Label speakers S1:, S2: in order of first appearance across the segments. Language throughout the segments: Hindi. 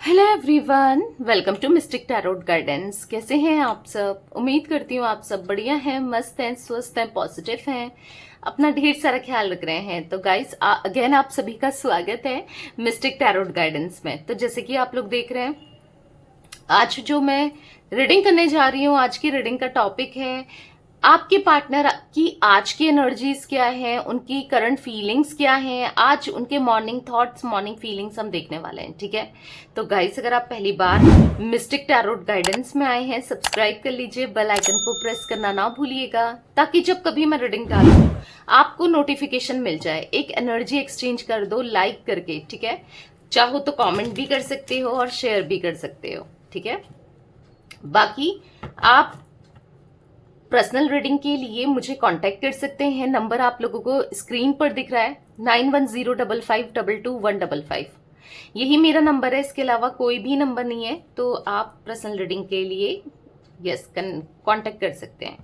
S1: Hello everyone, welcome to Mystic Tarot Guidance. कैसे हैं आप सब? उम्मीद करती हूँ आप सब बढ़िया हैं, मस्त हैं, स्वस्थ हैं, पॉजिटिव हैं, अपना ढेर सारा ख्याल रख रहे हैं। तो गाइस, अगेन आप सभी का स्वागत है मिस्टिक टैरोट गाइडेंस में। तो जैसे कि आप लोग देख रहे हैं, आज जो मैं रीडिंग करने जा रही हूँ, आज की रीडिंग का टॉपिक है आपके पार्टनर की आज की एनर्जीज क्या है, उनकी करंट फीलिंग्स क्या हैं, आज उनके मॉर्निंग थॉट्स, मॉर्निंग फीलिंग्स हम देखने वाले हैं। ठीक है, तो गाइस, अगर आप पहली बार मिस्टिक टैरोट गाइडेंस में आए हैं, सब्सक्राइब कर लीजिए, बेल आइकन को प्रेस करना ना भूलिएगा, ताकि जब कभी मैं रीडिंग डालूं आपको नोटिफिकेशन मिल जाए। एक एनर्जी एक्सचेंज कर दो लाइक करके। ठीक है, चाहो तो कॉमेंट भी कर सकते हो और शेयर भी कर सकते हो। ठीक है, बाकी आप पर्सनल रीडिंग के लिए मुझे कांटेक्ट कर सकते हैं। नंबर आप लोगों को स्क्रीन पर दिख रहा है, 9105522155। यही मेरा नंबर है, इसके अलावा कोई भी नंबर नहीं है। तो आप पर्सनल रीडिंग के लिए कांटेक्ट कर सकते हैं।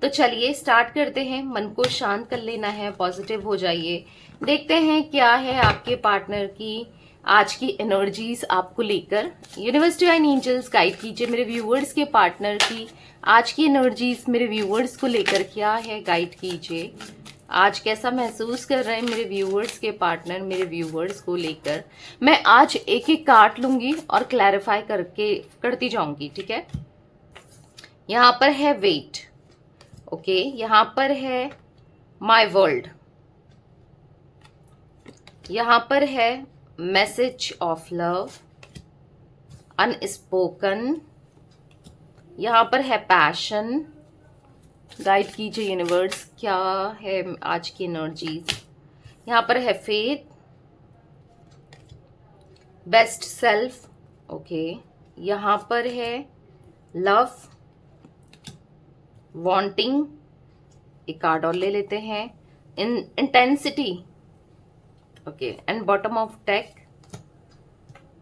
S1: तो चलिए स्टार्ट करते हैं। मन को शांत कर लेना है, पॉजिटिव हो जाइए। देखते हैं क्या है आपके पार्टनर की आज की एनर्जीज आपको लेकर। यूनिवर्स डिवाइन एंजल्स गाइड कीजिए मेरे व्यूअर्स के पार्टनर की आज की एनर्जीज मेरे व्यूअर्स को लेकर क्या है, गाइड कीजिए। आज कैसा महसूस कर रहे हैं मेरे व्यूअर्स के पार्टनर मेरे व्यूअर्स को लेकर। मैं आज एक एक कार्ड लूंगी और क्लैरिफाई करती जाऊंगी। ठीक है, यहां पर है वेट, ओके, यहां पर है माय वर्ल्ड, यहां पर है मैसेज ऑफ लव, अनस्पोकन, यहां पर है पैशन। गाइड कीजिए यूनिवर्स, क्या है आज की एनर्जीज। यहां पर है फेथ, बेस्ट सेल्फ, ओके, यहां पर है लव, वांटिंग, एक कार्ड और ले लेते हैं, intensity, okay, and bottom of deck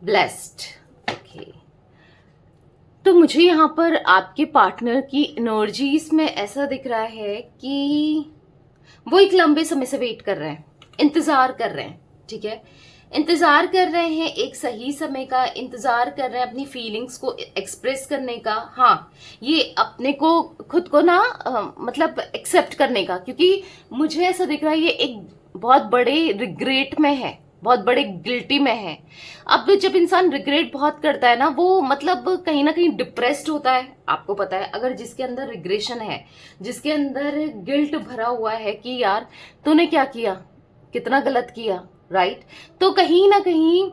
S1: blessed. Okay, तो मुझे यहाँ पर आपके पार्टनर की एनर्जीज में ऐसा दिख रहा है कि वो एक लंबे समय से वेट कर रहे हैं, इंतजार कर रहे हैं। ठीक है, इंतजार कर रहे हैं, एक सही समय का इंतजार कर रहे हैं, अपनी फीलिंग्स को एक्सप्रेस करने का। हाँ, ये अपने को खुद को ना मतलब एक्सेप्ट करने का, क्योंकि मुझे ऐसा दिख रहा है ये एक बहुत बड़े रिग्रेट में है, बहुत बड़े गिल्टी में है। अब जब इंसान रिग्रेट बहुत करता है ना, वो मतलब कहीं ना कहीं डिप्रेस्ड होता है। आपको पता है, अगर जिसके अंदर रिग्रेशन है, जिसके अंदर गिल्ट भरा हुआ है कि यार तूने क्या किया, कितना गलत किया, राइट, तो कहीं ना कहीं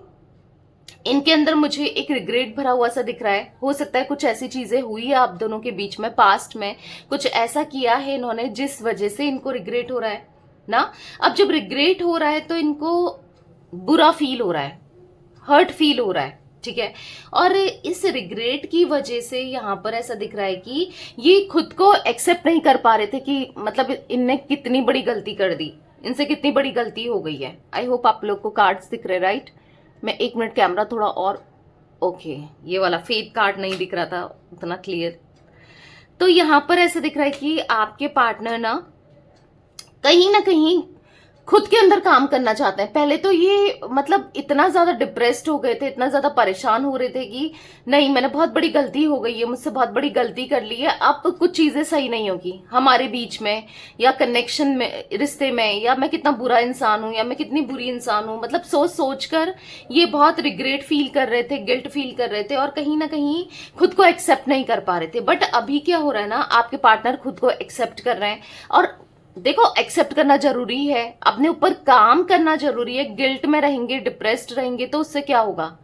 S1: इनके अंदर मुझे एक रिग्रेट भरा हुआ सा दिख रहा है। हो सकता है कुछ ऐसी चीजें हुई है आप दोनों के बीच में, पास्ट में कुछ ऐसा किया है इन्होंने जिस वजह से इनको रिग्रेट हो रहा है ना। अब जब रिग्रेट हो रहा है तो इनको बुरा फील हो रहा है, हर्ट फील हो रहा है। ठीक है, और इस रिग्रेट की वजह से यहाँ पर ऐसा दिख रहा है कि ये खुद को एक्सेप्ट नहीं कर पा रहे थे कि मतलब इनने कितनी बड़ी गलती कर दी, इनसे कितनी बड़ी गलती हो गई है। आई होप आप लोग को कार्ड्स दिख रहे, राइट। मैं एक मिनट कैमरा थोड़ा और, ओके, ये वाला फेथ कार्ड नहीं दिख रहा था उतना क्लियर। तो यहाँ पर ऐसा दिख रहा है कि आपके पार्टनर ना कहीं खुद के अंदर काम करना चाहते हैं। पहले तो ये मतलब इतना ज्यादा डिप्रेस्ड हो गए थे, इतना ज्यादा परेशान हो रहे थे कि नहीं, मैंने बहुत बड़ी गलती हो गई है, मुझसे बहुत बड़ी गलती कर ली है, अब कुछ चीजें सही नहीं होगी हमारे बीच में या कनेक्शन में, रिश्ते में, या मैं कितना बुरा इंसान हूं या मैं कितनी बुरी इंसान हूं। मतलब सोच सोच कर ये बहुत रिग्रेट फील कर रहे थे, गिल्ट फील कर रहे थे, और कहीं ना कहीं खुद को एक्सेप्ट नहीं कर पा रहे थे। बट अभी क्या हो रहा है ना, आपके पार्टनर खुद को एक्सेप्ट कर रहे हैं। और देखो, एक्सेप्ट करना जरूरी है, अपने ऊपर काम करना जरूरी है। गिल्ट में रहेंगे, डिप्रेस्ड रहेंगे तो उससे क्या होगा?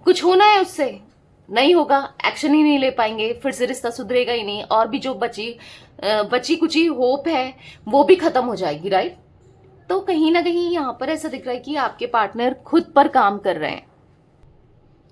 S1: कुछ होना है उससे नहीं होगा, एक्शन ही नहीं ले पाएंगे, फिर से रिश्ता सुधरेगा ही नहीं, और भी जो बची कुची होप है वो भी खत्म हो जाएगी, राइट। तो कहीं ना कहीं यहाँ पर ऐसा दिख रहा है कि आपके पार्टनर खुद पर काम कर रहे हैं।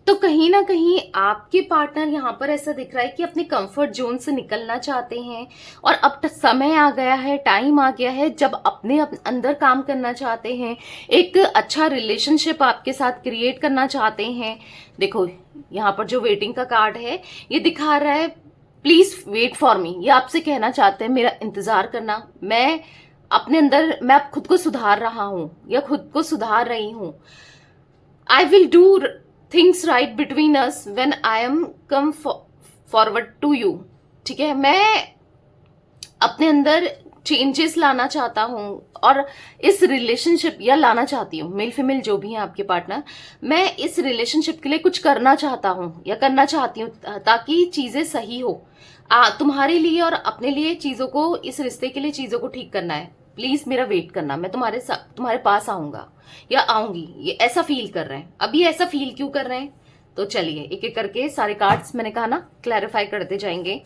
S1: तो कहीं ना कहीं आपके पार्टनर यहाँ पर ऐसा दिख रहा है कि अपने कंफर्ट जोन से निकलना चाहते हैं, और अब समय आ गया है, टाइम आ गया है जब अपने अंदर काम करना चाहते हैं, एक अच्छा रिलेशनशिप आपके साथ क्रिएट करना चाहते हैं। देखो, यहाँ पर जो वेटिंग का कार्ड है ये दिखा रहा है, प्लीज वेट फॉर मी। ये आपसे कहना चाहते हैं मेरा इंतजार करना, मैं अपने अंदर, मैं खुद को सुधार रहा हूं या खुद को सुधार रही हूं। I will do things right between us when I am come forward to you. ठीक है, मैं अपने अंदर चेंजेस लाना चाहता हूँ और इस रिलेशनशिप या लाना चाहती हूँ, मेल फीमेल जो भी है आपके पार्टनर, मैं इस रिलेशनशिप के लिए कुछ करना चाहता हूँ या करना चाहती हूँ ताकि चीजें सही हो। तुम्हारे लिए और अपने लिए चीजों को, इस रिश्ते के लिए चीजों को ठीक करना है। प्लीज मेरा वेट करना, मैं तुम्हारे पास आऊंगा या आऊंगी, ये ऐसा फील कर रहे हैं। अब ये ऐसा फील क्यों कर रहे हैं, तो चलिए एक एक करके सारे कार्ड्स मैंने कहा ना क्लैरिफाई करते जाएंगे।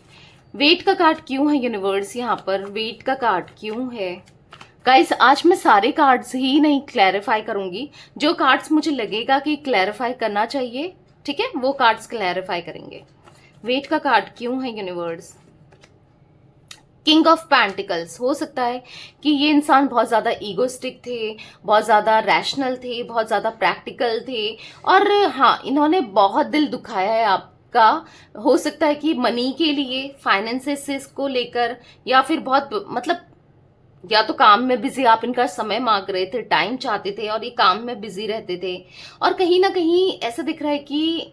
S1: वेट का कार्ड क्यों है यूनिवर्स, यहाँ पर वेट का कार्ड क्यों है गाइस। आज मैं सारे कार्ड्स ही नहीं क्लैरिफाई करूंगी, जो कार्ड्स मुझे लगेगा कि क्लैरिफाई करना चाहिए, ठीक है, वो कार्ड्स क्लैरिफाई करेंगे। वेट का कार्ड क्यों है यूनिवर्स। किंग ऑफ पेंटिकल्स, हो सकता है कि ये इंसान बहुत ज्यादा ईगोस्टिक थे, बहुत ज्यादा रैशनल थे, बहुत ज्यादा प्रैक्टिकल थे, और हाँ इन्होंने बहुत दिल दुखाया है आपका। हो सकता है कि मनी के लिए, फाइनेंसेस को लेकर, या फिर बहुत मतलब या तो काम में बिजी आप इनका समय मांग रहे थे, टाइम चाहते थे और ये काम में बिजी रहते थे, और कहीं ना कहीं ऐसा दिख रहा है कि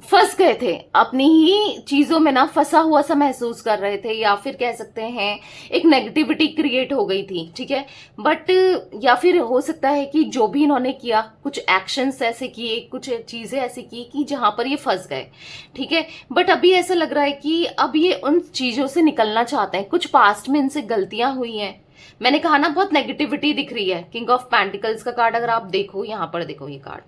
S1: फंस गए थे अपनी ही चीजों में ना, फंसा हुआ सा महसूस कर रहे थे, या फिर कह सकते हैं एक नेगेटिविटी क्रिएट हो गई थी। ठीक है, बट या फिर हो सकता है कि जो भी इन्होंने किया, कुछ एक्शंस ऐसे किए, कुछ चीजें ऐसी की कि जहां पर ये फंस गए। ठीक है, बट अभी ऐसा लग रहा है कि अब ये उन चीजों से निकलना चाहते हैं। कुछ पास्ट में इनसे गलतियां हुई हैं। मैंने कहा ना बहुत नेगेटिविटी दिख रही है। किंग ऑफ पेंटिकल्स का कार्ड अगर आप देखो, यहां पर देखो ये कार्ड,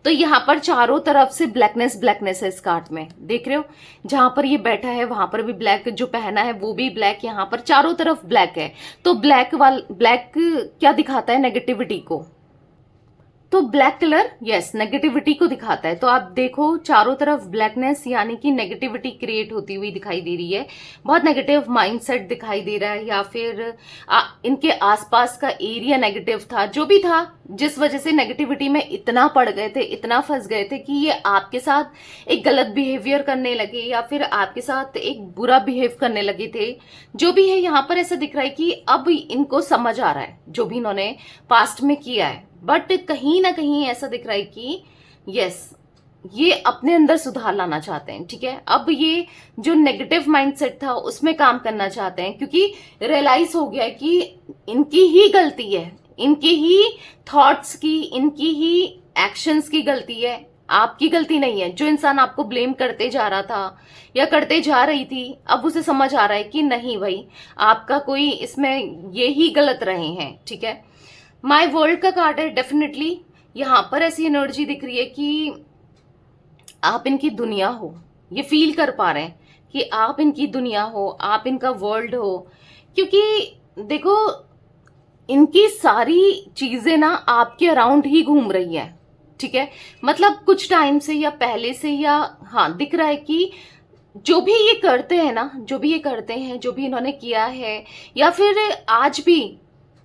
S1: तो यहां पर चारों तरफ से ब्लैकनेस ब्लैकनेस है इस कार्ड में, देख रहे हो। जहां पर ये बैठा है वहां पर भी ब्लैक, जो पहना है वो भी ब्लैक, यहां पर चारों तरफ ब्लैक है। तो ब्लैक क्या दिखाता है, नेगेटिविटी को। तो ब्लैक कलर यस नेगेटिविटी को दिखाता है। तो आप देखो चारों तरफ ब्लैकनेस, यानी कि नेगेटिविटी क्रिएट होती हुई दिखाई दे रही है। बहुत नेगेटिव माइंडसेट दिखाई दे रहा है, या फिर इनके आसपास का एरिया नेगेटिव था, जो भी था, जिस वजह से नेगेटिविटी में इतना पड़ गए थे, इतना फंस गए थे कि ये आपके साथ एक गलत बिहेवियर करने लगे, या फिर आपके साथ एक बुरा बिहेव करने लगे थे। जो भी है यहाँ पर ऐसा दिख रहा है कि अब इनको समझ आ रहा है जो भी इन्होंने पास्ट में किया है, बट कहीं ना कहीं ऐसा दिख रहा है कि यस ये अपने अंदर सुधार लाना चाहते हैं। ठीक है, अब ये जो नेगेटिव माइंडसेट था उसमें काम करना चाहते हैं, क्योंकि रियलाइज हो गया है कि इनकी ही गलती है, इनकी ही थॉट्स की, इनकी ही एक्शंस की गलती है, आपकी गलती नहीं है। जो इंसान आपको ब्लेम करते जा रहा था या करते जा रही थी, अब उसे समझ आ रहा है कि नहीं भाई, आपका कोई इसमें ये ही गलत रहे हैं। ठीक है, माई वर्ल्ड का कार्ड है। डेफिनेटली यहां पर ऐसी एनर्जी दिख रही है कि आप इनकी दुनिया हो, ये फील कर पा रहे हैं कि आप इनकी दुनिया हो, आप इनका वर्ल्ड हो। क्योंकि देखो इनकी सारी चीजें ना आपके अराउंड ही घूम रही है। ठीक है, मतलब कुछ टाइम से या पहले से, या हाँ दिख रहा है कि जो भी ये करते हैं ना, जो भी ये करते हैं, जो भी इन्होंने किया है, या फिर आज भी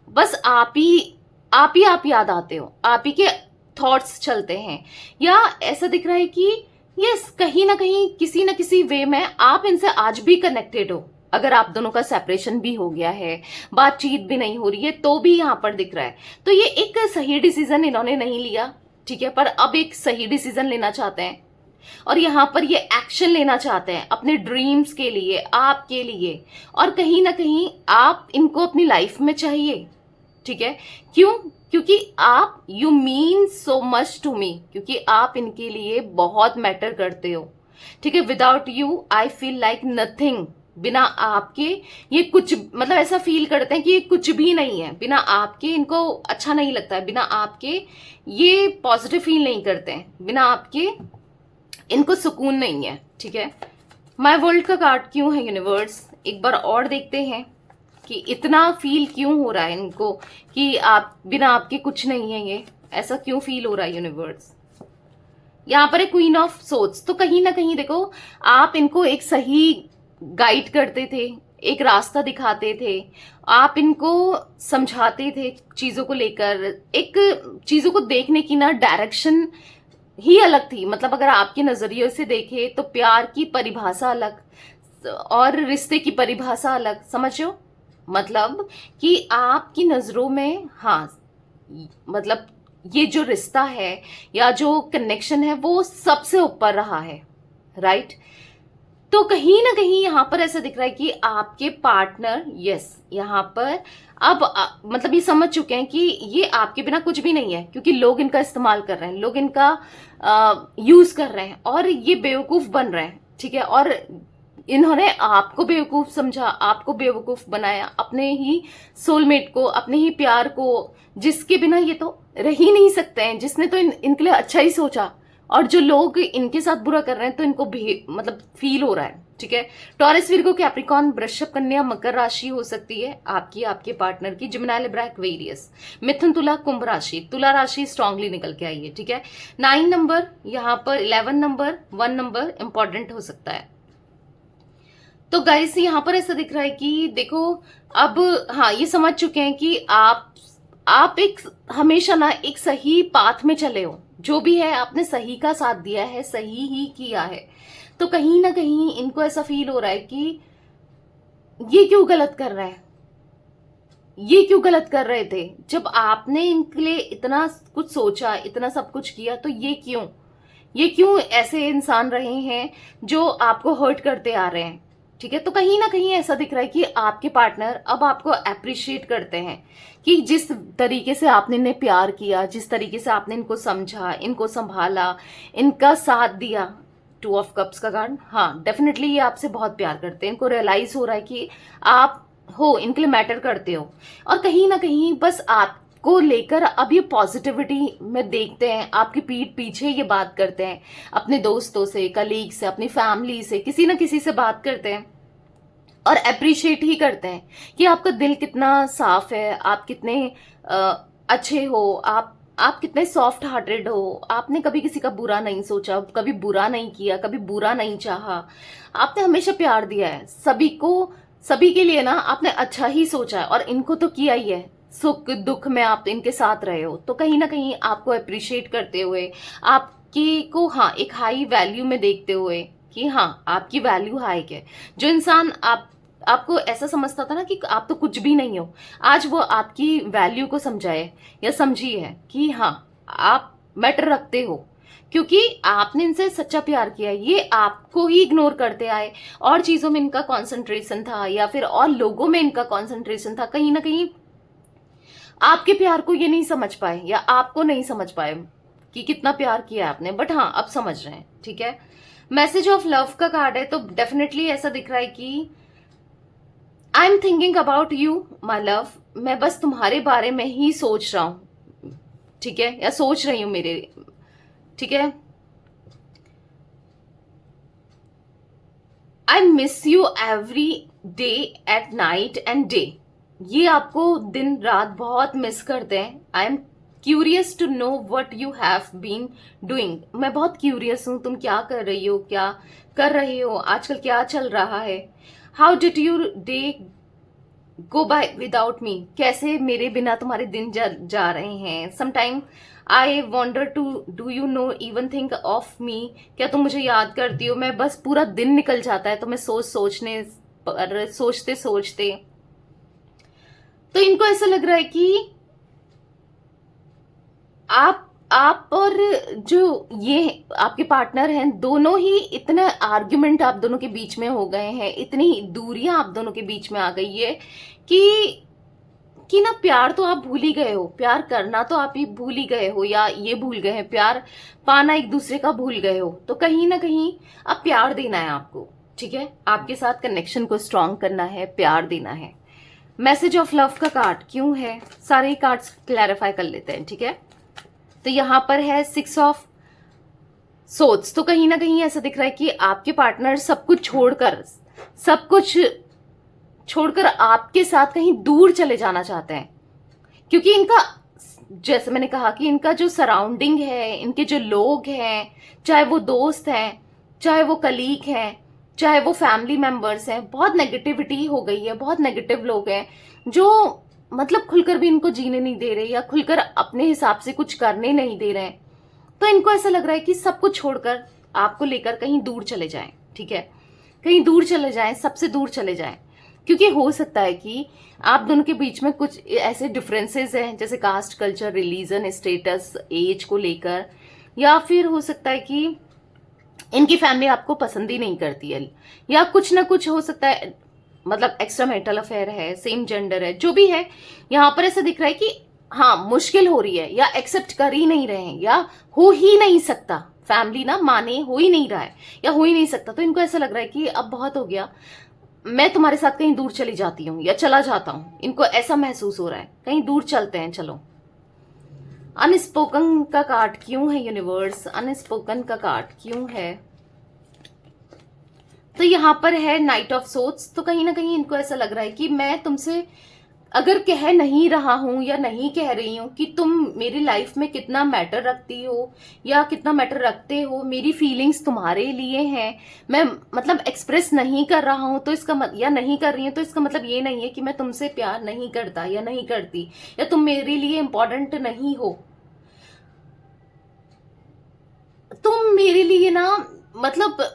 S1: बस आप याद आते हो, आप ही के थॉट्स चलते हैं, या ऐसा दिख रहा है कि यस कहीं ना कहीं किसी ना किसी वे में आप इनसे आज भी कनेक्टेड हो। अगर आप दोनों का सेपरेशन भी हो गया है, बातचीत भी नहीं हो रही है, तो भी यहां पर दिख रहा है। तो ये एक सही डिसीजन इन्होंने नहीं लिया, ठीक है, पर अब एक सही डिसीजन लेना चाहते हैं, और यहां पर ये एक्शन लेना चाहते हैं अपने ड्रीम्स के लिए, आपके लिए, और कहीं ना कहीं आप इनको अपनी लाइफ में चाहिए। ठीक है, क्यों? क्योंकि आप you mean so much to me, क्योंकि आप इनके लिए बहुत मैटर करते हो। ठीक है, without you I feel like nothing. बिना आपके ये कुछ, मतलब ऐसा फील करते हैं कि ये कुछ भी नहीं है। बिना आपके इनको अच्छा नहीं लगता है, बिना आपके ये पॉजिटिव फील नहीं करते हैं, बिना आपके इनको सुकून नहीं है। ठीक है, माय वर्ल्ड का कार्ड क्यों है यूनिवर्स, एक बार और देखते हैं कि इतना फील क्यों हो रहा है इनको कि आप बिना आपके कुछ नहीं है, ये ऐसा क्यों फील हो रहा है यूनिवर्स। यहां पर है क्वीन ऑफ सोर्ड्स। तो कहीं ना कहीं देखो आप इनको एक सही गाइड करते थे, एक रास्ता दिखाते थे, आप इनको समझाते थे चीजों को लेकर, एक चीजों को देखने की ना डायरेक्शन ही अलग थी। मतलब अगर आपके नजरिए से देखे तो प्यार की परिभाषा अलग और रिश्ते की परिभाषा अलग, समझो। मतलब कि आपकी नजरों में हाँ मतलब ये जो रिश्ता है या जो कनेक्शन है वो सबसे ऊपर रहा है, राइट। तो कहीं ना कहीं यहाँ पर ऐसा दिख रहा है कि आपके पार्टनर, यस, यहाँ पर अब मतलब ये समझ चुके हैं कि ये आपके बिना कुछ भी नहीं है, क्योंकि लोग इनका इस्तेमाल कर रहे हैं, लोग इनका यूज कर रहे हैं और ये बेवकूफ बन रहे हैं, ठीक है। और इन्होंने आपको बेवकूफ समझा, आपको बेवकूफ बनाया, अपने ही सोलमेट को, अपने ही प्यार को, जिसके बिना ये तो रह ही नहीं सकते हैं, जिसने तो इनके लिए अच्छा ही सोचा। और जो लोग इनके साथ बुरा कर रहे हैं तो इनको मतलब फील हो रहा है, ठीक है। टॉरस, विर्गो, कैप्रिकॉर्न, वृषभ, कन्या, मकर राशि हो सकती है आपकी, आपके पार्टनर की, जिमिनी, लिब्रा, एक्वेरियस, मिथुन, तुला, कुंभ राशि। तुला राशि स्ट्रांगली निकल के आई है, ठीक है। 9 नंबर, यहाँ पर 11 नंबर, 1 नंबर इंपॉर्टेंट हो सकता है। तो गाइस यहाँ पर ऐसा दिख रहा है कि देखो अब हाँ, ये समझ चुके हैं कि आप एक हमेशा ना एक सही पाथ में चले हो, जो भी है आपने सही का साथ दिया है, सही ही किया है। तो कहीं ना कहीं इनको ऐसा फील हो रहा है कि ये क्यों गलत कर रहा है, ये क्यों गलत कर रहे थे, जब आपने इनके लिए इतना कुछ सोचा, इतना सब कुछ किया, तो ये क्यों ऐसे इंसान रहे हैं जो आपको हर्ट करते आ रहे हैं, ठीक है। तो कहीं ना कहीं ऐसा दिख रहा है कि आपके पार्टनर अब आपको अप्रिशिएट करते हैं कि जिस तरीके से आपने इन्हें प्यार किया, जिस तरीके से आपने इनको समझा, इनको संभाला, इनका साथ दिया। 2 ऑफ कप्स का कार्ड, हाँ डेफिनेटली ये आपसे बहुत प्यार करते हैं, इनको रियलाइज हो रहा है कि आप हो, इनके लिए मैटर करते हो। और कहीं ना कहीं बस आपको लेकर अब ये पॉजिटिविटी में देखते हैं, आपकी पीठ पीछे ये बात करते हैं, अपने दोस्तों से, कलीग से, अपनी फैमिली से, किसी ना किसी से बात करते हैं और अप्रिशिएट ही करते हैं कि आपका दिल कितना साफ है, आप कितने अच्छे हो, आप कितने सॉफ्ट हार्टेड हो, आपने कभी किसी का बुरा नहीं सोचा, कभी बुरा नहीं किया, कभी बुरा नहीं चाहा, आपने हमेशा प्यार दिया है सभी को, सभी के लिए ना आपने अच्छा ही सोचा है और इनको तो किया ही है, सुख दुख में आप इनके साथ रहे हो। तो कहीं ना कहीं आपको अप्रिशिएट करते हुए, आपकी को हाँ एक हाई वैल्यू में देखते हुए कि हाँ आपकी वैल्यू हाई है। जो इंसान आपको ऐसा समझता था ना कि आप तो कुछ भी नहीं हो, आज वो आपकी वैल्यू को समझाए या समझी है कि हाँ आप मैटर रखते हो, क्योंकि आपने इनसे सच्चा प्यार किया। ये आपको ही इग्नोर करते आए, और चीजों में इनका कंसंट्रेशन था या फिर और लोगों में इनका कंसंट्रेशन था। कहीं ना कहीं आपके प्यार को ये नहीं समझ पाए या आपको नहीं समझ पाए कि कितना प्यार किया आपने, बट हाँ अब समझ रहे हैं, ठीक है। मैसेज ऑफ लव का कार्ड है, तो डेफिनेटली ऐसा दिख रहा है कि I am thinking about you my love, मैं बस तुम्हारे बारे में ही सोच रहा हूं, ठीक है, या सोच रही हूं मेरे, ठीक है। I miss you every day at night and day, ये आपको दिन रात बहुत मिस करते हैं। I am curious to know what you have been doing, मैं बहुत क्यूरियस हूं तुम क्या कर रही हो, क्या कर रहे हो आजकल, क्या चल रहा है। How did your day go by without me, कैसे मेरे बिना तुम्हारे दिन जा रहे हैं। Sometime I wonder to do you know even think of me, क्या तुम मुझे याद करती हो, मैं बस पूरा दिन निकल जाता है तो मैं सोचते सोचते। तो इनको ऐसा लग रहा है कि आप और जो ये आपके पार्टनर हैं, दोनों ही इतना आर्ग्यूमेंट आप दोनों के बीच में हो गए हैं, इतनी दूरियां आप दोनों के बीच में आ गई है कि ना प्यार तो आप भूल ही गए हो, प्यार करना तो आप ही भूल ही गए हो, या ये भूल गए हैं प्यार पाना एक दूसरे का भूल गए हो। तो कहीं ना कहीं अब प्यार देना है आपको, ठीक है, आपके साथ कनेक्शन को स्ट्रांग करना है, प्यार देना है। मैसेज ऑफ लव का कार्ड क्यों है, सारे कार्ड्स क्लैरिफाई कर लेते हैं, ठीक है। तो यहां पर है 6 ऑफ सोर्ड्स, तो कहीं ना कहीं ऐसा दिख रहा है कि आपके पार्टनर सब कुछ छोड़कर आपके साथ कहीं दूर चले जाना चाहते हैं, क्योंकि इनका, जैसे मैंने कहा कि इनका जो सराउंडिंग है, इनके जो लोग हैं, चाहे वो दोस्त हैं, चाहे वो कलीग हैं, चाहे वो फैमिली मेंबर्स हैं, बहुत नेगेटिविटी हो गई है, बहुत नेगेटिव लोग हैं जो मतलब खुलकर भी इनको जीने नहीं दे रहे या खुलकर अपने हिसाब से कुछ करने नहीं दे रहे हैं। तो इनको ऐसा लग रहा है कि सब कुछ छोड़कर आपको लेकर कहीं दूर चले जाएं, ठीक है, कहीं दूर चले जाएं, सबसे दूर चले जाएं। क्योंकि हो सकता है कि आप दोनों के बीच में कुछ ऐसे डिफरेंसेस हैं, जैसे caste, culture, religion, status, age को लेकर, या फिर हो सकता है कि इनकी फैमिली आपको पसंद ही नहीं करती है, या कुछ ना कुछ हो सकता है, मतलब एक्स्ट्रा मैरिटल अफेयर है, सेम जेंडर है, जो भी है। यहाँ पर ऐसा दिख रहा है कि हाँ मुश्किल हो रही है, या एक्सेप्ट कर ही नहीं रहे हैं, या हो ही नहीं सकता, फैमिली ना माने, हो ही नहीं रहा है या हो ही नहीं सकता। तो इनको ऐसा लग रहा है कि अब बहुत हो गया, मैं तुम्हारे साथ कहीं दूर चली जाती हूँ या चला जाता हूँ। इनको ऐसा महसूस हो रहा है, कहीं दूर चलते हैं, चलो। अनस्पोकन का कार्ड क्यों है यूनिवर्स? अनस्पोकन का कार्ड क्यों है? तो यहां पर है नाइट ऑफ सोर्ड्स। तो कहीं ना कहीं इनको ऐसा लग रहा है कि मैं तुमसे अगर कह नहीं रहा हूं या नहीं कह रही हूं कि तुम मेरी लाइफ में कितना मैटर रखती हो या कितना मैटर रखते हो, मेरी फीलिंग्स तुम्हारे लिए हैं, मैं मतलब एक्सप्रेस नहीं कर रहा हूं, तो इसका या नहीं कर रही हूं, तो इसका मतलब ये नहीं है कि मैं तुमसे प्यार नहीं करता या नहीं करती, या तुम मेरे लिए इंपॉर्टेंट नहीं हो। तुम मेरे लिए ना, मतलब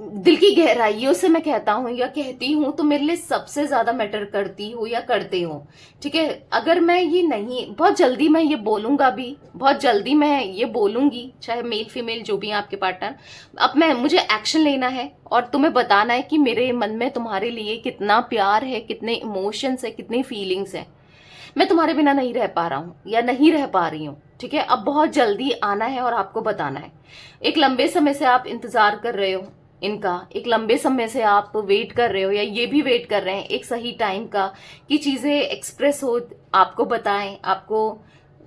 S1: दिल की गहराइयों से मैं कहता हूं या कहती हूं, तो मेरे लिए सबसे ज्यादा मैटर करती हो या करते हो, ठीक है। अगर मैं ये नहीं, बहुत जल्दी मैं ये बोलूंगा भी, बहुत जल्दी मैं ये बोलूंगी, चाहे मेल फीमेल जो भी है आपके पार्टनर, अब मुझे एक्शन लेना है और तुम्हें बताना है कि मेरे मन में तुम्हारे लिए कितना प्यार है, कितने इमोशंस है, कितनी फीलिंग्स है। मैं तुम्हारे बिना नहीं रह पा रहा हूं या नहीं रह पा रही हूं, ठीक है। अब बहुत जल्दी आना है और आपको बताना है। एक लंबे समय से आप इंतजार कर रहे हो इनका, एक लंबे समय से आप वेट कर रहे हो, या ये भी वेट कर रहे हैं एक सही टाइम का कि चीजें एक्सप्रेस हो, आपको बताएं, आपको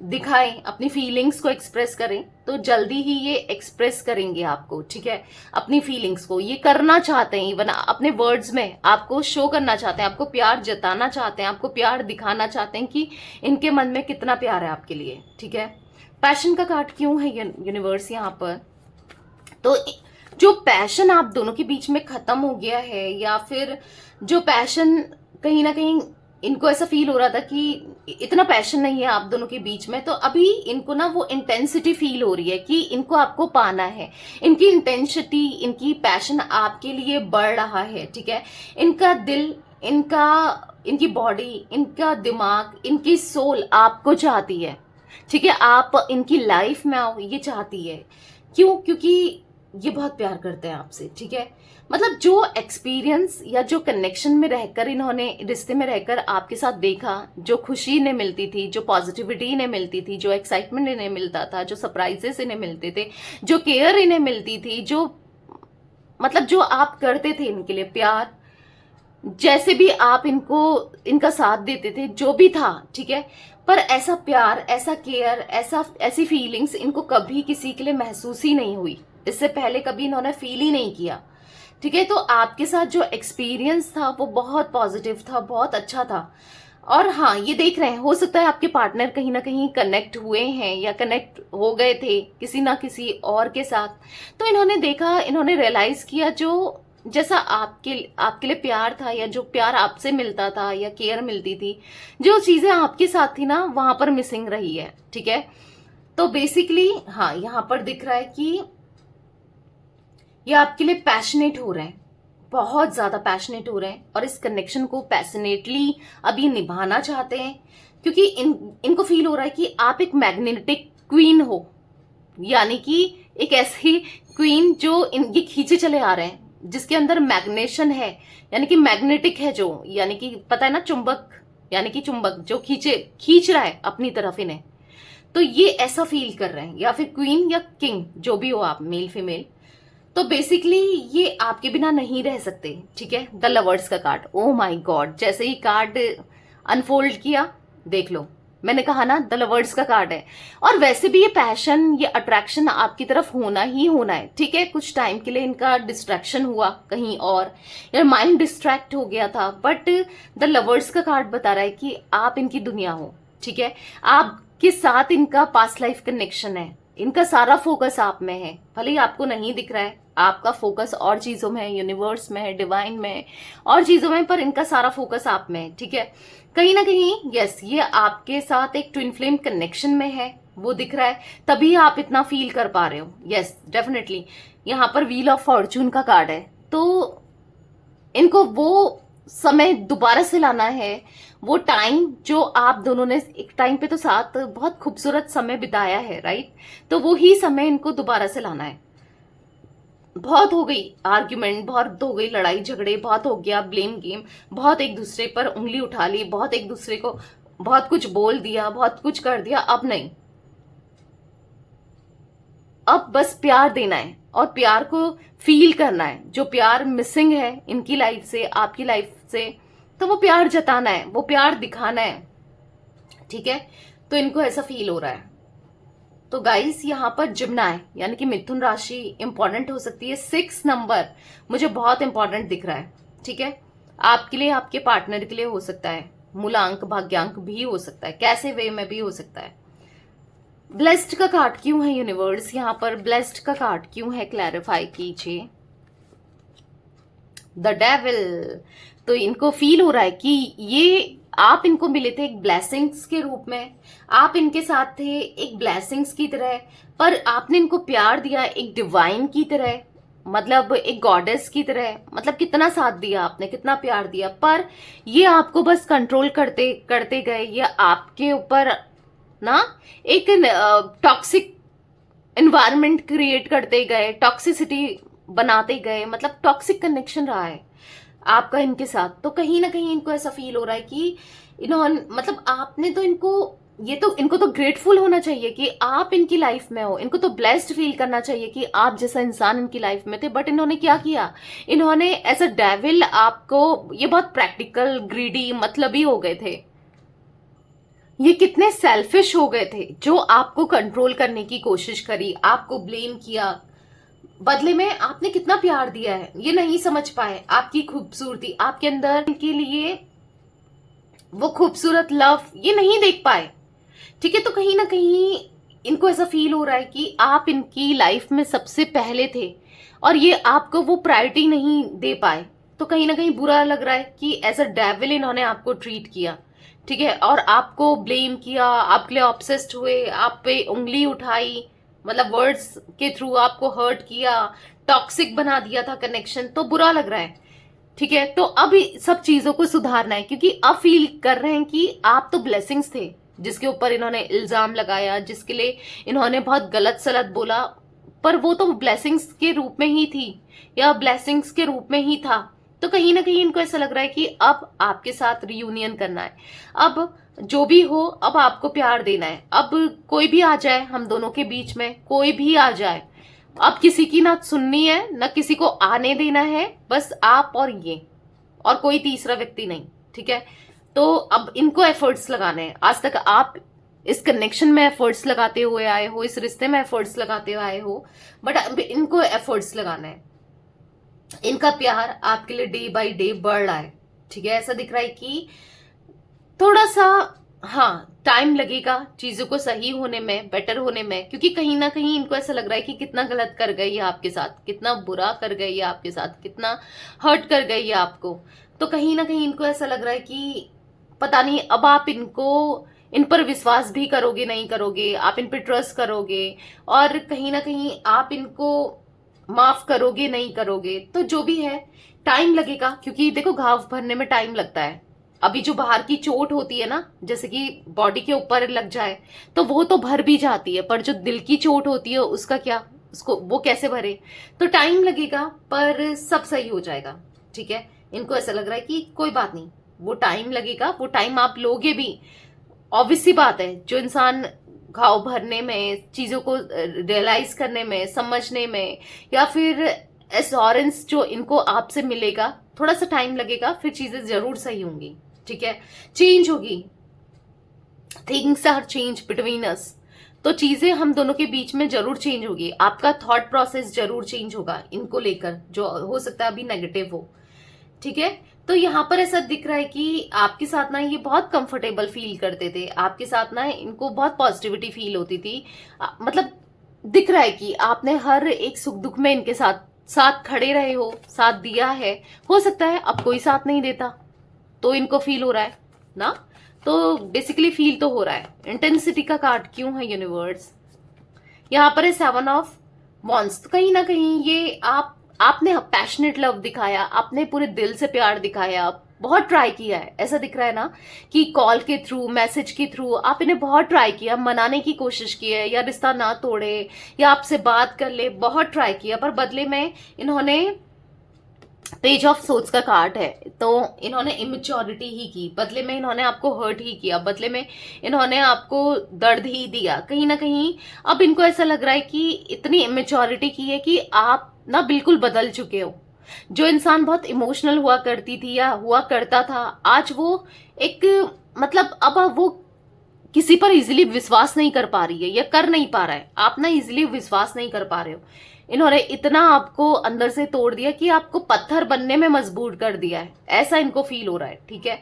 S1: दिखाएं, अपनी फीलिंग्स को एक्सप्रेस करें। तो जल्दी ही ये एक्सप्रेस करेंगे आपको, ठीक है। अपनी फीलिंग्स को ये करना चाहते हैं, इवन अपने वर्ड्स में आपको शो करना चाहते हैं, आपको प्यार जताना चाहते हैं, आपको प्यार दिखाना चाहते हैं कि इनके मन में कितना प्यार है आपके लिए, ठीक है। पैशन का कार्ड क्यों है यूनिवर्स यहाँ पर? तो जो पैशन आप दोनों के बीच में खत्म हो गया है, या फिर जो पैशन कहीं ना कहीं इनको ऐसा फील हो रहा था कि इतना पैशन नहीं है आप दोनों के बीच में, तो अभी इनको ना वो इंटेंसिटी फील हो रही है कि इनको आपको पाना है। इनकी इंटेंसिटी, इनकी पैशन आपके लिए बढ़ रहा है, ठीक है। इनका दिल, इनकी बॉडी, इनका दिमाग, इनकी सोल आपको चाहती है, ठीक है। आप इनकी लाइफ में आओ, ये चाहती है। क्यों? क्योंकि ये बहुत प्यार करते हैं आपसे, ठीक है। मतलब जो एक्सपीरियंस या जो कनेक्शन में रहकर इन्होंने, रिश्ते में रहकर आपके साथ देखा, जो खुशी इन्हें मिलती थी, जो पॉजिटिविटी इन्हें मिलती थी, जो एक्साइटमेंट इन्हें मिलता था, जो सरप्राइजेस इन्हें मिलते थे, जो केयर इन्हें मिलती थी, जो मतलब जो आप करते थे इनके लिए प्यार, जैसे भी आप इनका साथ देते थे, जो भी था, ठीक है। पर ऐसा प्यार, ऐसा केयर, ऐसी फीलिंग्स इनको कभी किसी के लिए महसूस ही नहीं हुई। इससे पहले कभी इन्होंने फील ही नहीं किया, ठीक है। तो आपके साथ जो एक्सपीरियंस था वो बहुत पॉजिटिव था, बहुत अच्छा था। और हाँ, ये देख रहे हैं, हो सकता है आपके पार्टनर कहीं ना कहीं कनेक्ट हुए हैं या कनेक्ट हो गए थे किसी ना किसी और के साथ। तो इन्होंने देखा, इन्होंने रियलाइज किया, जो जैसा आपके लिए प्यार था, या जो प्यार आपसे मिलता था या केयर मिलती थी, जो चीजें आपके साथ थी ना, वहां पर मिसिंग रही है, ठीक है। तो बेसिकली हाँ, यहां पर दिख रहा है कि ये आपके लिए पैशनेट हो रहे हैं, बहुत ज्यादा पैशनेट हो रहे हैं, और इस कनेक्शन को पैशनेटली अभी निभाना चाहते हैं, क्योंकि इनको फील हो रहा है कि आप एक मैग्नेटिक क्वीन हो, यानी कि एक ऐसी क्वीन जो ये खींचे चले आ रहे हैं, जिसके अंदर मैग्नेशन है, यानी कि मैग्नेटिक है, जो यानी कि पता है ना, चुंबक, यानी कि चुंबक जो खींच रहा है अपनी तरफ इन्हें। तो ये ऐसा फील कर रहे हैं, या फिर क्वीन या किंग जो भी हो आप, मेल फीमेल। तो बेसिकली ये आपके बिना नहीं रह सकते, ठीक है। द लवर्स का कार्ड, ओ माय गॉड, जैसे ही कार्ड अनफोल्ड किया, देख लो, मैंने कहा ना, द लवर्स का कार्ड है। और वैसे भी ये पैशन, ये अट्रैक्शन आपकी तरफ होना ही होना है, ठीक है। कुछ टाइम के लिए इनका डिस्ट्रैक्शन हुआ कहीं और, या माइंड डिस्ट्रैक्ट हो गया था, बट द लवर्स का कार्ड बता रहा है कि आप इनकी दुनिया हो, ठीक है। आपके साथ इनका पास्ट लाइफ कनेक्शन है, इनका सारा फोकस आप में है, भले ही आपको नहीं दिख रहा है, आपका फोकस और चीजों में है, यूनिवर्स में है, डिवाइन में है, और चीजों में, पर इनका सारा फोकस आप में है, ठीक है। कहीं ना कहीं यस, ये आपके साथ एक ट्विन फ्लेम कनेक्शन में है, वो दिख रहा है, तभी आप इतना फील कर पा रहे हो। Yes, definitely. यहाँ पर व्हील ऑफ फॉर्चून का कार्ड है, तो इनको वो समय दोबारा से लाना है, वो टाइम जो आप दोनों ने एक टाइम पे तो साथ बहुत खूबसूरत समय बिताया है, राइट? तो वो ही समय इनको दोबारा से लाना है। बहुत हो गई आर्ग्यूमेंट, बहुत हो गई लड़ाई झगड़े, बहुत हो गया ब्लेम गेम, बहुत एक दूसरे पर उंगली उठा ली, बहुत एक दूसरे को बहुत कुछ बोल दिया, बहुत कुछ कर दिया। अब नहीं, अब बस प्यार देना है और प्यार को फील करना है। जो प्यार मिसिंग है इनकी लाइफ से, आपकी लाइफ से, तो वो प्यार जताना है, वो प्यार दिखाना है, ठीक है? तो इनको ऐसा फील हो रहा है। तो गाइस यहाँ पर जिम्ना है, यानी कि मिथुन राशि इंपॉर्टेंट हो सकती है। 6 नंबर मुझे बहुत इंपॉर्टेंट दिख रहा है, ठीक है? आपके लिए, आपके पार्टनर के लिए हो सकता है। मूलांक भाग्यांक भी हो सकता है, कैसे वे में भी हो सकता है। ब्लेस्ड का कार्ड क्यों है यूनिवर्स? यहाँ पर ब्लेस्ड का कार्ड क्यों है, क्लैरिफाई कीजिए। The devil. तो इनको फील हो रहा है कि ये आप इनको मिले थे एक ब्लेसिंग्स के रूप में, आप इनके साथ थे एक ब्लेसिंग्स की तरह, पर आपने इनको प्यार दिया एक डिवाइन की तरह, मतलब एक गॉडेस की तरह। मतलब कितना साथ दिया आपने, कितना प्यार दिया, पर ये आपको बस कंट्रोल करते करते गए, या आपके ऊपर ना एक टॉक्सिक एनवायरनमेंट क्रिएट करते गए, टॉक्सिसिटी बनाते गए, मतलब टॉक्सिक कनेक्शन रहा है आपका इनके साथ। तो कहीं ना कहीं इनको ऐसा फील हो रहा है कि इन्होंने, मतलब आपने तो इनको, ये तो इनको तो ग्रेटफुल होना चाहिए कि आप इनकी लाइफ में हो, इनको तो ब्लेस्ड फील करना चाहिए कि आप जैसा इंसान इनकी लाइफ में थे। बट इन्होंने क्या किया, इन्होंने एज अ डेविल आपको, ये बहुत प्रैक्टिकल, ग्रीडी, मतलबी हो गए थे। ये कितने सेल्फिश हो गए थे, जो आपको कंट्रोल करने की कोशिश करी, आपको ब्लेम किया। बदले में आपने कितना प्यार दिया है, ये नहीं समझ पाए आपकी खूबसूरती, आपके अंदर के लिए वो खूबसूरत लव ये नहीं देख पाए, ठीक है? तो कहीं ना कहीं इनको ऐसा फील हो रहा है कि आप इनकी लाइफ में सबसे पहले थे और ये आपको वो प्रायोरिटी नहीं दे पाए। तो कहीं ना कहीं बुरा लग रहा है कि एज अ डेविल इन्होंने आपको ट्रीट किया, ठीक है? और आपको ब्लेम किया, आपके लिए ऑब्सेस्ड हुए, आप पे उंगली उठाई, मतलब वर्ड्स के थ्रू आपको हर्ट किया, टॉक्सिक बना दिया था कनेक्शन। तो बुरा लग रहा है, ठीक है? तो अब सब चीजों को सुधारना है, क्योंकि अब फील कर रहे हैं कि आप तो ब्लेसिंग्स थे, जिसके ऊपर इन्होंने इल्जाम लगाया, जिसके लिए इन्होंने बहुत गलत सलत बोला, पर वो तो ब्लेसिंग्स के रूप में ही थी, या ब्लेसिंग्स के रूप में ही था। तो कहीं ना कहीं इनको ऐसा लग रहा है कि अब आपके साथ रियूनियन करना है। अब जो भी हो, अब आपको प्यार देना है। अब कोई भी आ जाए हम दोनों के बीच में, कोई भी आ जाए, अब किसी की ना सुननी है, ना किसी को आने देना है, बस आप और ये, और कोई तीसरा व्यक्ति नहीं, ठीक है? तो अब इनको एफर्ट्स लगाने हैं। आज तक आप इस कनेक्शन में एफर्ट्स लगाते हुए आए हो, इस रिश्ते में एफर्ट्स लगाते हुए आए हो, बट अब इनको एफर्ट्स लगाना है। इनका प्यार आपके लिए डे बाय डे बढ़ रहा है, ठीक है? ऐसा दिख रहा है कि थोड़ा सा, हाँ, टाइम लगेगा चीजों को सही होने में, बेटर होने में, क्योंकि कहीं ना कहीं इनको ऐसा लग रहा है कि कितना गलत कर गई है आपके साथ, कितना बुरा कर गई है आपके साथ, कितना हर्ट कर गई है आपको। तो कहीं ना कहीं इनको ऐसा लग रहा है कि पता नहीं अब आप इनको, इन पर विश्वास भी करोगे नहीं करोगे, आप इन पर ट्रस्ट करोगे, और कहीं ना कहीं आप इनको माफ करोगे नहीं करोगे। तो जो भी है, टाइम लगेगा, क्योंकि देखो घाव भरने में टाइम लगता है। अभी जो बाहर की चोट होती है ना, जैसे कि बॉडी के ऊपर लग जाए तो वो तो भर भी जाती है, पर जो दिल की चोट होती है उसका क्या, उसको वो कैसे भरे? तो टाइम लगेगा, पर सब सही हो जाएगा, ठीक है? इनको ऐसा लग रहा है कि कोई बात नहीं, वो टाइम लगेगा, वो टाइम आप लोगे भी। ऑब्वियस सी बात है, जो इंसान घाव भरने में, चीजों को रियलाइज करने में, समझने में, या फिर एश्योरेंस जो इनको आपसे मिलेगा, थोड़ा सा टाइम लगेगा, फिर चीजें जरूर सही होंगी, ठीक है? चेंज होगी, things are change between us. तो चीजें हम दोनों के बीच में जरूर चेंज होगी, आपका थॉट प्रोसेस जरूर चेंज होगा इनको लेकर, जो हो सकता है अभी नेगेटिव हो, ठीक है? तो यहाँ पर ऐसा दिख रहा है कि आपके साथ ना ये बहुत कंफर्टेबल फील करते थे, आपके साथ ना इनको बहुत पॉजिटिविटी फील होती थी। मतलब दिख रहा है कि आपने हर एक सुख दुख में इनके साथ साथ खड़े रहे हो, साथ दिया है। हो सकता है अब कोई साथ नहीं देता, तो इनको फील हो रहा है ना। तो बेसिकली फील तो हो रहा है। इंटेंसिटी का कार्ड क्यों है यूनिवर्स? यहाँ पर है 7 ऑफ वॉन्ड्स। तो कहीं ना कहीं ये आपने पैशनेट लव दिखाया, आपने पूरे दिल से प्यार दिखाया, बहुत ट्राई किया है, ऐसा दिख रहा है ना कि कॉल के थ्रू, मैसेज के थ्रू आप इन्हें बहुत ट्राई किया, मनाने की कोशिश की है, या रिश्ता ना तोड़े या आपसे बात कर ले, बहुत ट्राई किया, पर बदले में इन्होंने पेज ऑफ सोर्ड्स का कार्ड है, तो इन्होंने इमेच्योरिटी ही की, बदले में इन्होंने आपको हर्ट ही किया, बदले में इन्होंने आपको दर्द ही दिया कहीं ना कहीं। अब इनको ऐसा लग रहा है कि इतनी इमेच्योरिटी की है कि आप ना बिल्कुल बदल चुके हो। जो इंसान बहुत इमोशनल हुआ करती थी या हुआ करता था, आज वो एक मतलब अब वो किसी पर इजीली विश्वास नहीं कर पा रही है या कर नहीं पा रहा है। आप ना इजीली विश्वास नहीं कर पा रहे हो। इन्होंने इतना आपको अंदर से तोड़ दिया कि आपको पत्थर बनने में मजबूर कर दिया है, ऐसा इनको फील हो रहा है, ठीक है।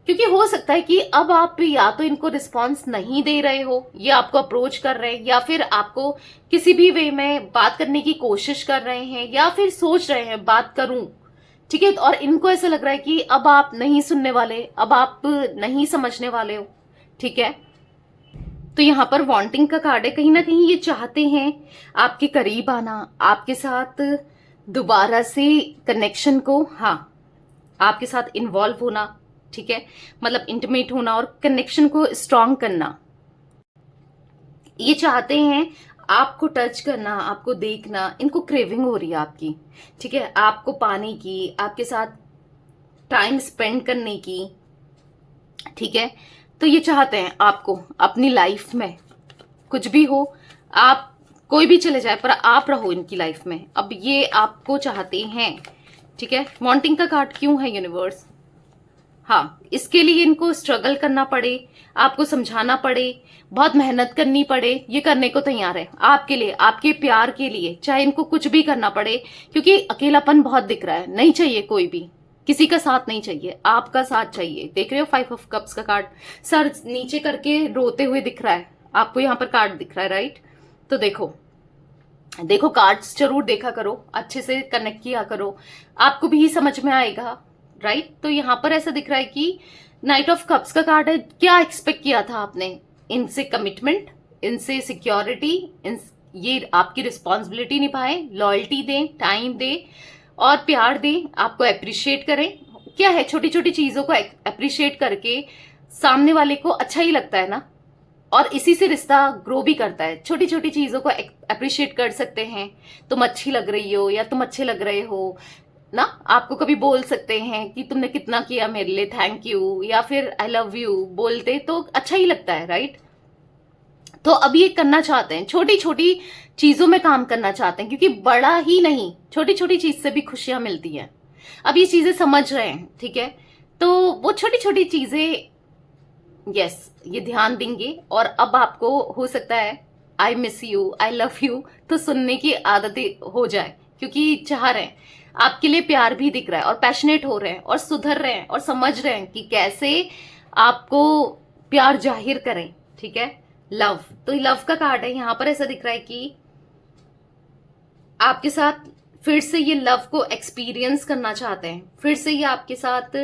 S1: क्योंकि हो सकता है कि अब आप या तो इनको रिस्पॉन्स नहीं दे रहे हो, या आपको अप्रोच कर रहे हैं, या फिर आपको किसी भी वे में बात करने की कोशिश कर रहे हैं, या फिर सोच रहे हैं बात करूं, ठीक है। और इनको ऐसा लग रहा है कि अब आप नहीं सुनने वाले, अब आप नहीं समझने वाले हो, ठीक है। तो यहाँ पर वांटिंग का कार्ड है, कहीं ना कहीं ये चाहते हैं आपके करीब आना, आपके साथ दोबारा से कनेक्शन को, हाँ, आपके साथ इन्वॉल्व होना, ठीक है, मतलब इंटीमेट होना और कनेक्शन को स्ट्रांग करना। ये चाहते हैं आपको टच करना, आपको देखना, इनको क्रेविंग हो रही है आपकी, ठीक है, आपको पाने की, आपके साथ टाइम स्पेंड करने की, ठीक है। तो ये चाहते हैं आपको अपनी लाइफ में, कुछ भी हो, आप कोई भी चले जाए पर आप रहो इनकी लाइफ में, अब ये आपको चाहते हैं, ठीक है। वांटिंग का कार्ड क्यों है यूनिवर्स? हाँ, इसके लिए इनको स्ट्रगल करना पड़े, आपको समझाना पड़े, बहुत मेहनत करनी पड़े, ये करने को तैयार है आपके लिए, आपके प्यार के लिए, चाहे इनको कुछ भी करना पड़े, क्योंकि अकेलापन बहुत दिख रहा है। नहीं चाहिए कोई भी, किसी का साथ नहीं चाहिए, आपका साथ चाहिए। देख रहे हो 5 ऑफ कप्स का कार्ड, सर नीचे करके रोते हुए दिख रहा है आपको, यहाँ पर कार्ड दिख रहा है, राइट। तो देखो देखो कार्ड्स जरूर देखा करो, अच्छे से कनेक्ट किया करो, आपको भी समझ में आएगा, राइट। तो यहाँ पर ऐसा दिख रहा है कि नाइट ऑफ कप्स का कार्ड है। क्या एक्सपेक्ट किया था आपने इनसे? कमिटमेंट, इनसे सिक्योरिटी, ये आपकी रिस्पॉन्सिबिलिटी निभाए, लॉयल्टी दें, टाइम दें और प्यार दें, आपको अप्रिशिएट करें। क्या है, छोटी छोटी चीजों को अप्रिशिएट करके सामने वाले को अच्छा ही लगता है ना, और इसी से रिश्ता ग्रो भी करता है। छोटी छोटी चीजों को अप्रिशिएट कर सकते हैं, तुम अच्छी लग रही हो या तुम अच्छे लग रहे हो ना, आपको कभी बोल सकते हैं कि तुमने कितना किया मेरे लिए, थैंक यू, या फिर आई लव यू बोलते तो अच्छा ही लगता है, राइट। तो अब ये करना चाहते हैं, छोटी छोटी चीजों में काम करना चाहते हैं, क्योंकि बड़ा ही नहीं, छोटी छोटी चीज से भी खुशियां मिलती हैं। अब ये चीजें समझ रहे हैं, ठीक है। तो वो छोटी छोटी चीजें, यस, ये ध्यान देंगे। और अब आपको हो सकता है I miss you, I love you तो सुनने की आदतें हो जाए, क्योंकि चाह रहे हैं, आपके लिए प्यार भी दिख रहा है और पैशनेट हो रहे हैं और सुधर रहे हैं और समझ रहे हैं कि कैसे आपको प्यार जाहिर करें, ठीक है। लव, तो लव का कार्ड है यहाँ पर, ऐसा दिख रहा है कि आपके साथ फिर से ये लव को एक्सपीरियंस करना चाहते हैं, फिर से ये आपके साथ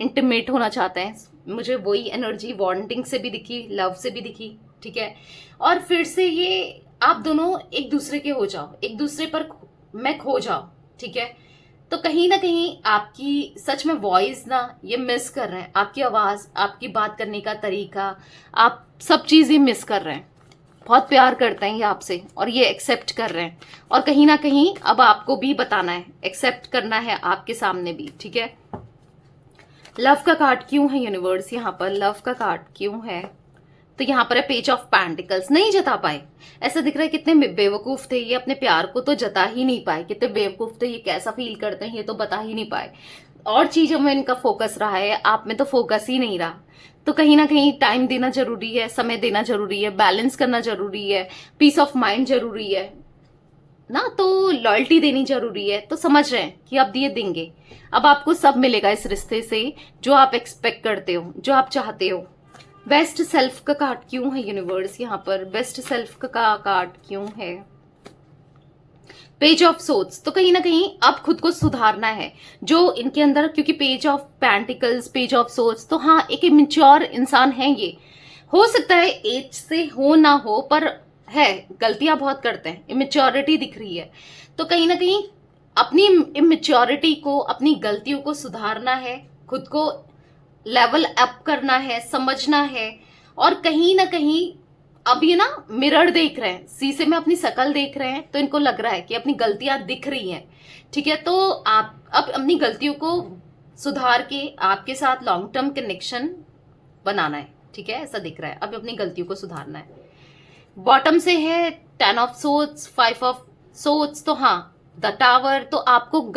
S1: इंटीमेट होना चाहते हैं। मुझे वही एनर्जी वांटिंग से भी दिखी, लव से भी दिखी, ठीक है। और फिर से ये आप दोनों एक दूसरे के हो जाओ, एक दूसरे पर मैं खो जाओ, ठीक है। तो कहीं ना कहीं आपकी सच में वॉइस ना ये मिस कर रहे हैं, आपकी आवाज, आपकी बात करने का तरीका, आप सब चीजें मिस कर रहे हैं। बहुत प्यार करते हैं ये आपसे और ये एक्सेप्ट कर रहे हैं, और कहीं ना कहीं अब आपको भी बताना है, एक्सेप्ट करना है आपके सामने भी, ठीक है। लव का कार्ड क्यों है यूनिवर्स? यहाँ पर लव का कार्ड क्यों है? तो यहाँ पर है पेज ऑफ पेंटिकल्स। नहीं जता पाए, ऐसा दिख रहा है कितने बेवकूफ थे ये, अपने प्यार को तो जता ही नहीं पाए, कितने बेवकूफ थे ये, कैसा फील करते हैं ये तो बता ही नहीं पाए, और चीजों में इनका फोकस रहा है, आप में तो फोकस ही नहीं रहा। तो कहीं ना कहीं टाइम देना जरूरी है, समय देना जरूरी है, बैलेंस करना जरूरी है, पीस ऑफ माइंड जरूरी है ना, तो लॉयल्टी देनी जरूरी है। तो समझ रहे हैं कि अब ये देंगे, अब आपको सब मिलेगा इस रिश्ते से जो आप एक्सपेक्ट करते हो, जो आप चाहते हो। बेस्ट सेल्फ का कार्ड क्यों है यूनिवर्स? यहाँ पर बेस्ट सेल्फ का कार्ड क्यों है? पेज ऑफ सोर्ड्स, तो कहीं ना कहीं अब खुद को सुधारना है जो इनके अंदर, क्योंकि page of pentacles, page of swords, तो हाँ एक इमेच्योर इंसान है ये। हो सकता है एज से हो ना हो, पर है, गलतियां बहुत करते हैं, इमेच्योरिटी दिख रही है। तो कहीं ना कहीं अपनी इमेच्योरिटी को, अपनी गलतियों को सुधारना है, खुद को लेवल अप करना है, समझना है। और कहीं ना कहीं अब ये ना मिरर देख रहे हैं, शीशे में अपनी शक्ल देख रहे हैं, तो इनको लग रहा है कि अपनी गलतियां दिख रही हैं। ठीक है, तो आप अब अपनी गलतियों को सुधार के आपके साथ लॉन्ग टर्म कनेक्शन बनाना है। ठीक है, ऐसा दिख रहा है, अब अपनी गलतियों को सुधारना है। बॉटम से है 10 ऑफ सोर्ड्स, 5 ऑफ सोर्ड्स, तो हाँ द टावर, तो आपको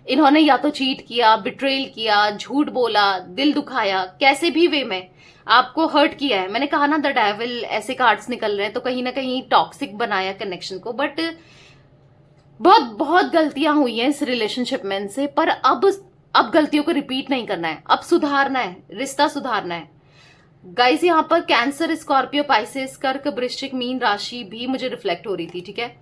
S1: इन्होंने या तो चीट किया, बिट्रेल किया, झूठ बोला, दिल दुखाया, कैसे भी वे में आपको हर्ट किया है। मैंने कहा ना द डेविल, ऐसे कार्ड्स निकल रहे हैं, तो कहीं ना कहीं टॉक्सिक बनाया कनेक्शन को। बट बहुत बहुत गलतियां हुई हैं इस रिलेशनशिप में इनसे, पर अब गलतियों को रिपीट नहीं करना है, अब सुधारना है, रिश्ता सुधारना है। गाइस यहाँ पर कैंसर, स्कॉर्पियो, पाइसेस, कर्क, वृश्चिक, मीन राशि भी मुझे रिफ्लेक्ट हो रही थी। ठीक है,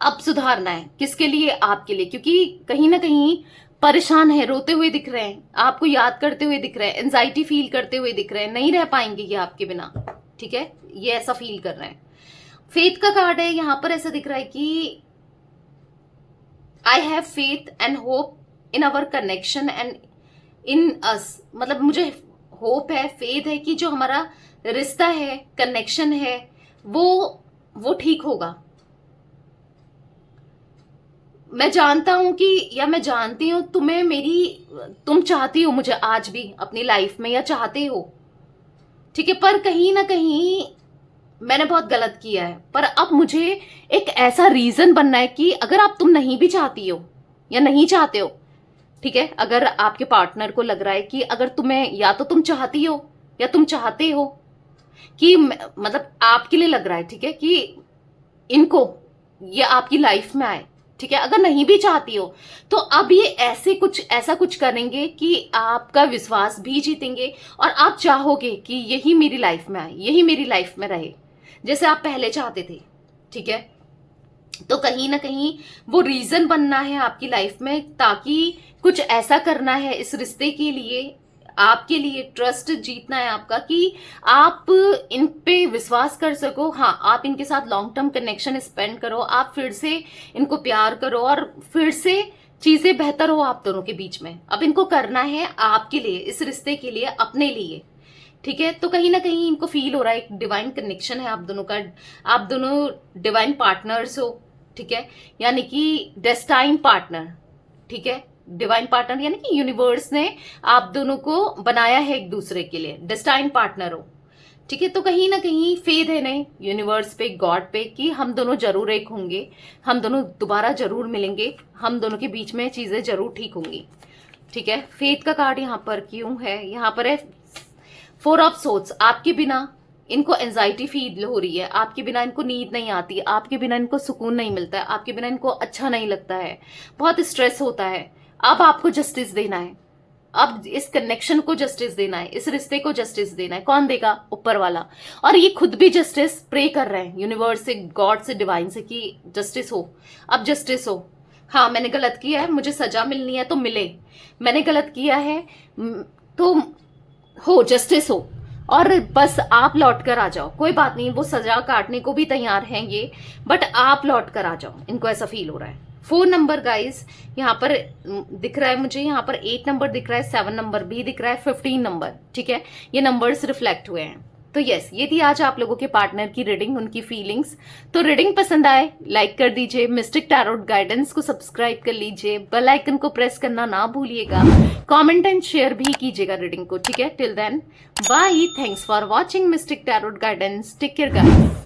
S1: अब सुधारना है, किसके लिए? आपके लिए, क्योंकि कहीं ना कहीं परेशान है, रोते हुए दिख रहे हैं, आपको याद करते हुए दिख रहे हैं, एंजाइटी फील करते हुए दिख रहे हैं, नहीं रह पाएंगे ये आपके बिना। ठीक है, ये ऐसा फील कर रहे हैं। फेथ का कार्ड है यहाँ पर, ऐसा दिख रहा है कि I have faith and hope in our connection and in us, मतलब मुझे होप है, फेथ है कि जो हमारा रिश्ता है, कनेक्शन है, वो ठीक होगा। मैं जानता हूं कि, या मैं जानती हूं तुम चाहती हो मुझे आज भी अपनी लाइफ में, या चाहते हो। ठीक है, पर कहीं ना कहीं मैंने बहुत गलत किया है, पर अब मुझे एक ऐसा रीजन बनना है कि अगर तुम नहीं भी चाहती हो या नहीं चाहते हो, ठीक है, अगर आपके पार्टनर को लग रहा है कि अगर तुम्हें, या तो तुम चाहती हो या तुम चाहते हो कि, मतलब आपके लिए लग रहा है, ठीक है, कि इनको ये आपकी लाइफ में आए। ठीक है, अगर नहीं भी चाहती हो तो अब ये ऐसा कुछ करेंगे कि आपका विश्वास भी जीतेंगे और आप चाहोगे कि यही मेरी लाइफ में आए, यही मेरी लाइफ में रहे, जैसे आप पहले चाहते थे। ठीक है, तो कहीं ना कहीं वो रीजन बनना है आपकी लाइफ में, ताकि कुछ ऐसा करना है इस रिश्ते के लिए, आपके लिए ट्रस्ट जीतना है आपका, कि आप इन पे विश्वास कर सको। हाँ, आप इनके साथ लॉन्ग टर्म कनेक्शन स्पेंड करो, आप फिर से इनको प्यार करो और फिर से चीजें बेहतर हो आप दोनों के बीच में। अब इनको करना है आपके लिए, इस रिश्ते के लिए, अपने लिए। ठीक है, तो कहीं ना कहीं इनको फील हो रहा है एक डिवाइन कनेक्शन है आप दोनों का, आप दोनों डिवाइन पार्टनर्स हो। ठीक है, यानी कि डेस्टाइन पार्टनर। ठीक है, डिवाइन पार्टनर यानी कि यूनिवर्स ने आप दोनों को बनाया है एक दूसरे के लिए, डेस्टाइन पार्टनर हो। ठीक है, तो कहीं ना कहीं फेथ है नहीं यूनिवर्स पे, गॉड पे, कि हम दोनों जरूर एक होंगे, हम दोनों दोबारा जरूर मिलेंगे, हम दोनों के बीच में चीजें जरूर ठीक होंगी। ठीक है, फेथ का कार्ड यहाँ पर क्यों है? यहाँ पर है 4 ऑफ सोर्ड्स। आपके बिना इनको एंजाइटी फील हो रही है, आपके बिना इनको नींद नहीं आती, आपके बिना इनको सुकून नहीं मिलता है, आपके बिना इनको अच्छा नहीं लगता है, बहुत स्ट्रेस होता है। अब आपको जस्टिस देना है, अब इस कनेक्शन को जस्टिस देना है, इस रिश्ते को जस्टिस देना है। कौन देगा? ऊपर वाला। और ये खुद भी जस्टिस प्रे कर रहे हैं यूनिवर्स से, गॉड से, डिवाइन से, कि जस्टिस हो, अब जस्टिस हो। हाँ, मैंने गलत किया है, मुझे सजा मिलनी है तो मिले, मैंने गलत किया है तो हो, जस्टिस हो, और बस आप लौट कर आ जाओ। कोई बात नहीं, वो सजा काटने को भी तैयार हैं ये, बट आप लौट कर आ जाओ, इनको ऐसा फील हो रहा है। 4 नंबर गाइस यहाँ पर दिख रहा है मुझे, यहाँ पर 8 नंबर दिख रहा है, 7 नंबर भी दिख रहा है, 15 नंबर। ठीक है, ये नंबर्स रिफ्लेक्ट हुए हैं। तो यस, ये थी आज आप लोगों के पार्टनर की रीडिंग, उनकी फीलिंग्स। तो रीडिंग पसंद आए लाइक कर दीजिए, मिस्टिक टैरोट गाइडेंस को सब्सक्राइब कर लीजिए, बेल आइकन को प्रेस करना ना भूलिएगा, कमेंट एंड शेयर भी कीजिएगा रीडिंग को। ठीक है, till then bye, thanks for watching Mystic Tarot Guidance, take care guys.